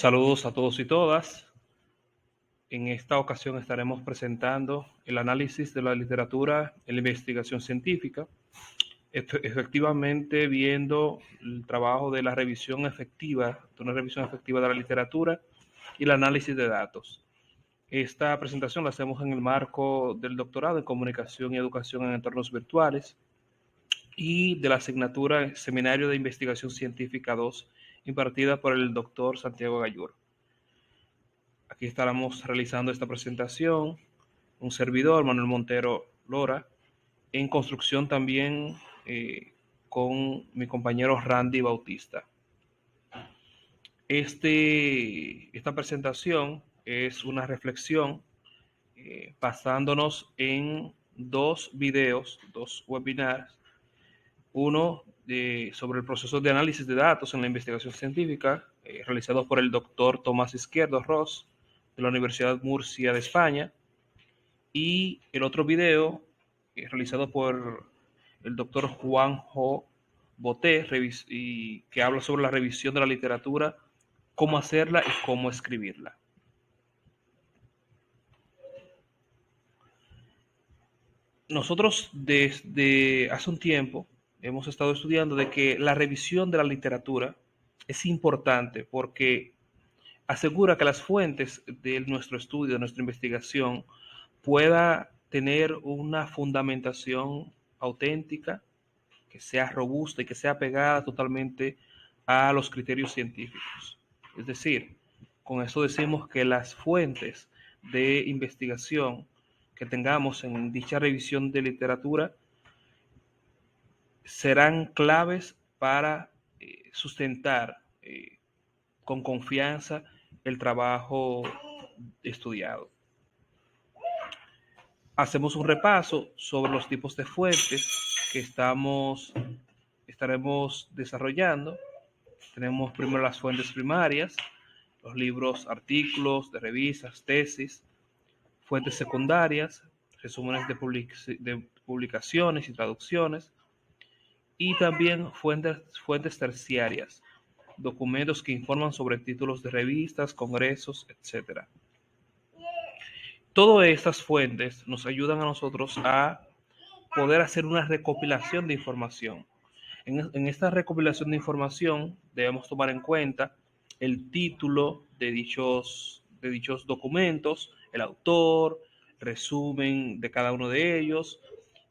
Saludos a todos y todas. En esta ocasión estaremos presentando el análisis de la literatura en la investigación científica, efectivamente viendo el trabajo de la revisión efectiva, de una revisión efectiva de la literatura y el análisis de datos. Esta presentación la hacemos en el marco del doctorado en Comunicación y Educación en Entornos Virtuales y de la asignatura Seminario de Investigación Científica 2, impartida por el doctor Santiago Gallur. Aquí estaremos realizando esta presentación, un servidor, Manuel Montero Lora, en construcción también con mi compañero Randy Bautista. Esta presentación es una reflexión basándonos en dos videos, dos webinars, uno sobre el proceso de análisis de datos en la investigación científica, realizado por el doctor Tomás Izquierdo Ros, de la Universidad Murcia de España, y el otro video realizado por el doctor Juanjo Boté, y que habla sobre la revisión de la literatura, cómo hacerla y cómo escribirla. Nosotros desde hace un tiempo hemos estado estudiando de que la revisión de la literatura es importante porque asegura que las fuentes de nuestro estudio, de nuestra investigación, pueda tener una fundamentación auténtica, que sea robusta y que sea pegada totalmente a los criterios científicos. Es decir, con eso decimos que las fuentes de investigación que tengamos en dicha revisión de literatura serán claves para sustentar con confianza el trabajo estudiado. Hacemos un repaso sobre los tipos de fuentes que estaremos desarrollando. Tenemos primero las fuentes primarias, los libros, artículos de revistas, tesis, fuentes secundarias, resúmenes de publicaciones y traducciones, y también fuentes terciarias, documentos que informan sobre títulos de revistas, congresos, etc. Todas estas fuentes nos ayudan a nosotros a poder hacer una recopilación de información. En esta recopilación de información debemos tomar en cuenta el título de dichos documentos, el autor, resumen de cada uno de ellos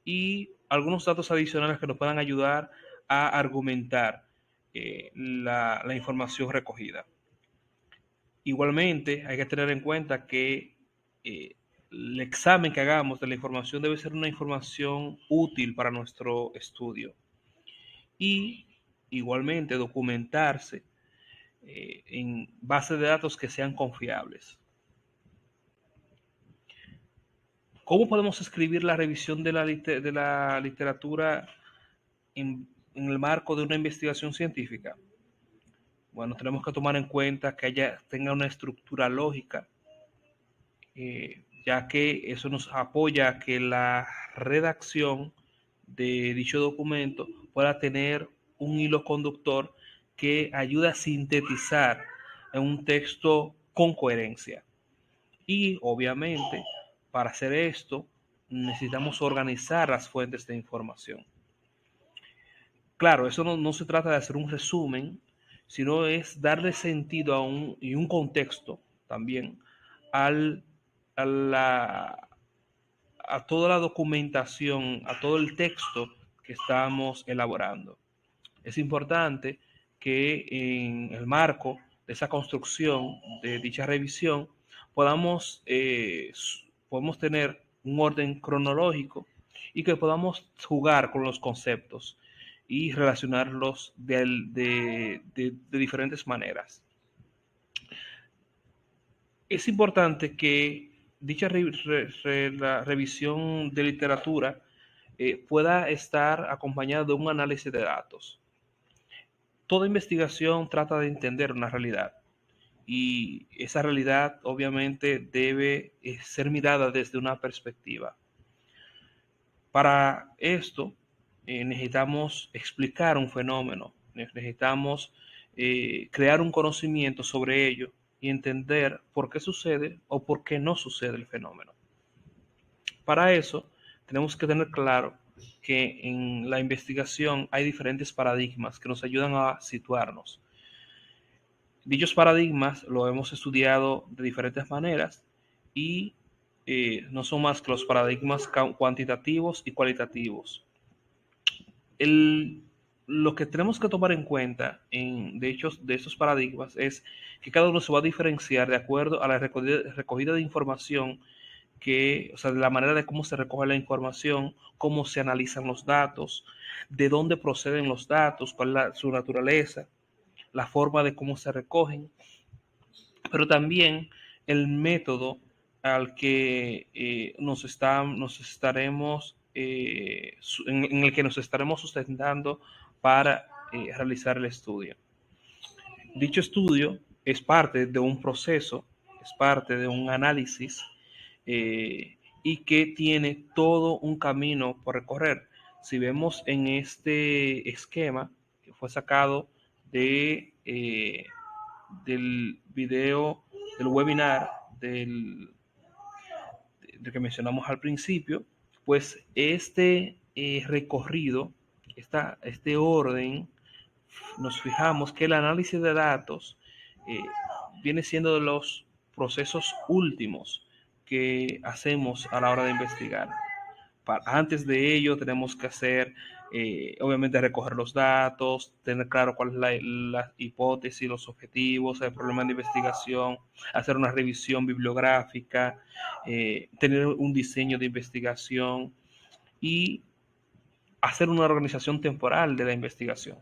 y algunos datos adicionales que nos puedan ayudar a argumentar la información recogida. Igualmente, hay que tener en cuenta que el examen que hagamos de la información debe ser una información útil para nuestro estudio. Y igualmente documentarse en bases de datos que sean confiables. ¿Cómo podemos escribir la revisión de la literatura en el marco de una investigación científica? Bueno, tenemos que tomar en cuenta que ella tenga una estructura lógica, ya que eso nos apoya a que la redacción de dicho documento pueda tener un hilo conductor que ayude a sintetizar en un texto con coherencia. Y obviamente, para hacer esto, necesitamos organizar las fuentes de información. Claro, eso no se trata de hacer un resumen, sino es darle sentido y un contexto también a toda la documentación, a todo el texto que estamos elaborando. Es importante que en el marco de esa construcción, de dicha revisión, podamos tener un orden cronológico y que podamos jugar con los conceptos y relacionarlos de diferentes maneras. Es importante que dicha la revisión de literatura pueda estar acompañada de un análisis de datos. Toda investigación trata de entender una realidad y esa realidad obviamente debe ser mirada desde una perspectiva. Para esto necesitamos explicar un fenómeno, necesitamos crear un conocimiento sobre ello y entender por qué sucede o por qué no sucede el fenómeno. Para eso, tenemos que tener claro que en la investigación hay diferentes paradigmas que nos ayudan a situarnos. Dichos paradigmas lo hemos estudiado de diferentes maneras y no son más que los paradigmas cuantitativos y cualitativos. Lo que tenemos que tomar en cuenta de hecho de estos paradigmas es que cada uno se va a diferenciar de acuerdo a la recogida de información o sea, de la manera de cómo se recoge la información, cómo se analizan los datos, de dónde proceden los datos, cuál es su naturaleza, la forma de cómo se recogen, pero también el método al que nos estaremos, en el que nos estaremos sustentando para realizar el estudio. Dicho estudio es parte de un proceso, es parte de un análisis y que tiene todo un camino por recorrer. Si vemos en este esquema que fue sacado del video, del webinar del que mencionamos al principio, pues este recorrido, este orden, nos fijamos que el análisis de datos eh, viene siendo de los procesos últimos que hacemos a la hora de investigar. Antes de ello tenemos que hacer, obviamente, recoger los datos, tener claro cuál es la hipótesis, los objetivos, el problema de investigación, hacer una revisión bibliográfica, tener un diseño de investigación y hacer una organización temporal de la investigación.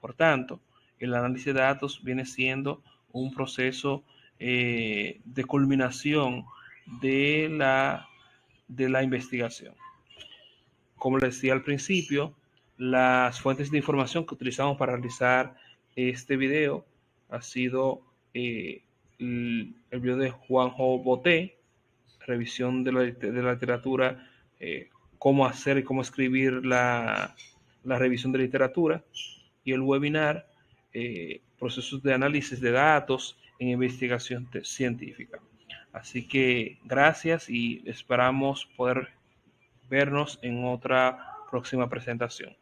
Por tanto, el análisis de datos viene siendo un proceso de culminación de la investigación. Como les decía al principio, las fuentes de información que utilizamos para realizar este video ha sido el video de Juanjo Boté, revisión de la literatura, cómo hacer y cómo escribir la revisión de literatura, y el webinar, procesos de análisis de datos en investigación científica. Así que gracias y esperamos poder vernos en otra próxima presentación.